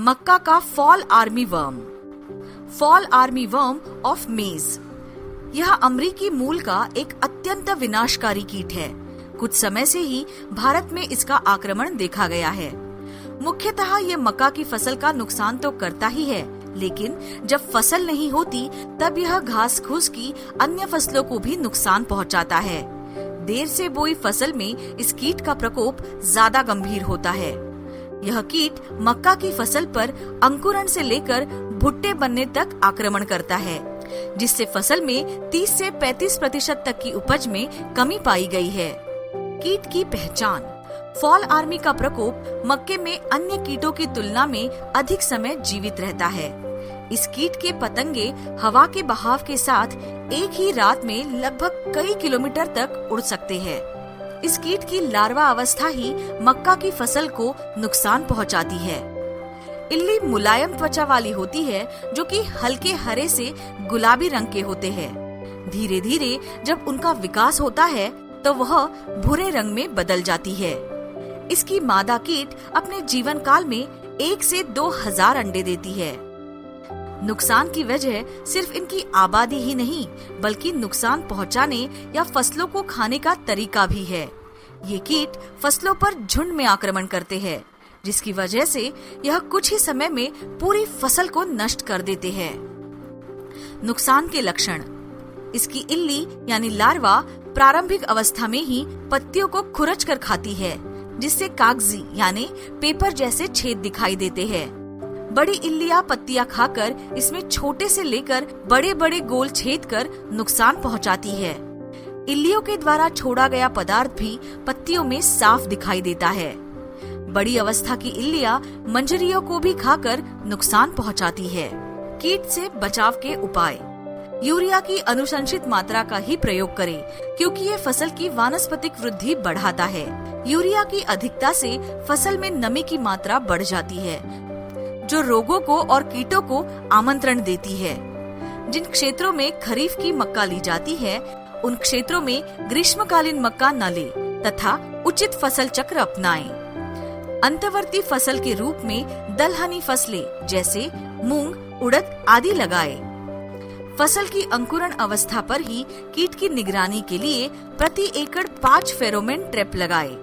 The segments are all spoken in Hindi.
मक्का का फॉल आर्मी वर्म ऑफ मेज। यह अमरीकी मूल का एक अत्यंत विनाशकारी कीट है। कुछ समय से ही भारत में इसका आक्रमण देखा गया है। मुख्यतः ये मक्का की फसल का नुकसान तो करता ही है, लेकिन जब फसल नहीं होती तब यह घास फूस की अन्य फसलों को भी नुकसान पहुंचाता है। देर से बोई फसल में इस कीट का प्रकोप ज्यादा गंभीर होता है। यह कीट मक्का की फसल पर अंकुरण से लेकर भुट्टे बनने तक आक्रमण करता है, जिससे फसल में 30 से 35% तक की उपज में कमी पाई गई है। कीट की पहचान। फॉल आर्मी का प्रकोप मक्के में अन्य कीटों की तुलना में अधिक समय जीवित रहता है। इस कीट के पतंगे हवा के बहाव के साथ एक ही रात में लगभग कई किलोमीटर तक उड़ सकते हैं। इस कीट की लार्वा अवस्था ही मक्का की फसल को नुकसान पहुंचाती है। इल्ली मुलायम त्वचा वाली होती है, जो कि हल्के हरे से गुलाबी रंग के होते हैं। धीरे धीरे जब उनका विकास होता है तो वह भूरे रंग में बदल जाती है। इसकी मादा कीट अपने जीवन काल में 1 से 2000 अंडे देती है। नुकसान की वजह सिर्फ इनकी आबादी ही नहीं, बल्कि नुकसान पहुंचाने या फसलों को खाने का तरीका भी है। ये कीट फसलों पर झुंड में आक्रमण करते हैं, जिसकी वजह से यह कुछ ही समय में पूरी फसल को नष्ट कर देते हैं। नुकसान के लक्षण। इसकी इल्ली यानी लार्वा प्रारंभिक अवस्था में ही पत्तियों को खुरच कर खाती है, जिससे कागजी यानी पेपर जैसे छेद दिखाई देते हैं। बड़ी इल्लियां पत्तियां खाकर इसमें छोटे से लेकर बड़े बड़े गोल छेद कर नुकसान पहुंचाती है। इल्लियों के द्वारा छोड़ा गया पदार्थ भी पत्तियों में साफ दिखाई देता है। बड़ी अवस्था की इल्लियां मंजरियों को भी खाकर नुकसान पहुंचाती है। कीट से बचाव के उपाय। यूरिया की अनुशंसित मात्रा का ही प्रयोग करें, क्योंकि ये फसल की वानस्पतिक वृद्धि बढ़ाता है। यूरिया की अधिकता से फसल में नमी की मात्रा बढ़ जाती है, जो रोगों को और कीटों को आमंत्रण देती है। जिन क्षेत्रों में खरीफ की मक्का ली जाती है, उन क्षेत्रों में ग्रीष्मकालीन मक्का न ले तथा उचित फसल चक्र अपनाएं। अंतवर्ती फसल के रूप में दलहनी फसलें जैसे मूंग, उड़द आदि लगाएं। फसल की अंकुरण अवस्था पर ही कीट की निगरानी के लिए प्रति एकड़ 5 फेरोमोन ट्रैप लगाएं।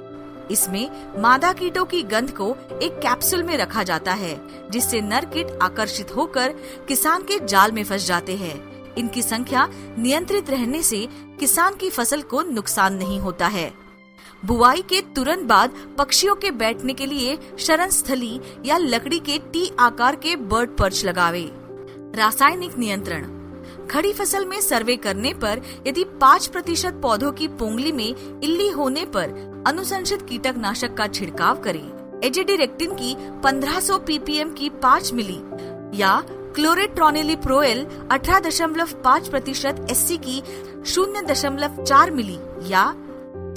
इसमें मादा कीटों की गंध को एक कैप्सूल में रखा जाता है, जिससे नर कीट आकर्षित होकर किसान के जाल में फंस जाते हैं। इनकी संख्या नियंत्रित रहने से किसान की फसल को नुकसान नहीं होता है। बुआई के तुरंत बाद पक्षियों के बैठने के लिए शरण स्थली या लकड़ी के टी आकार के बर्ड पर्च लगावे। रासायनिक नियंत्रण। खड़ी फसल में सर्वे करने पर यदि 5% पौधों की पोंगली में इल्ली होने पर अनुशंसित कीटनाशक का छिड़काव करें। एजेडिरेक्टिन की 1500 ppm की 5 मिली या क्लोरेट्रोनिलिप्रोल 18.5% SC की 0.4 मिली या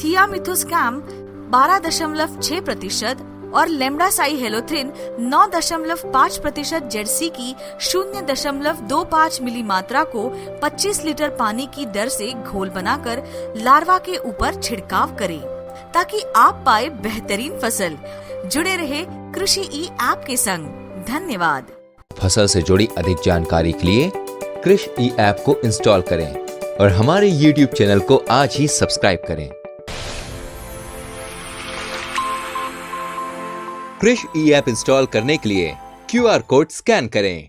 थियामिथोस्कैम 12.6% और लेम्डासाइहेलोथ्रिन 9.5% जेडसी की 0.25 मिली मात्रा को 25 लीटर पानी की दर से घोल बनाकर लार्वा के ऊपर छिड़काव करें, ताकि आप पाए बेहतरीन फसल। जुड़े रहे कृषि ई ऐप के संग। धन्यवाद। फसल से जुड़ी अधिक जानकारी के लिए कृषि ई ऐप को इंस्टॉल करें और हमारे YouTube चैनल को आज ही सब्सक्राइब करें। कृषि ई ऐप इंस्टॉल करने के लिए QR कोड स्कैन करें।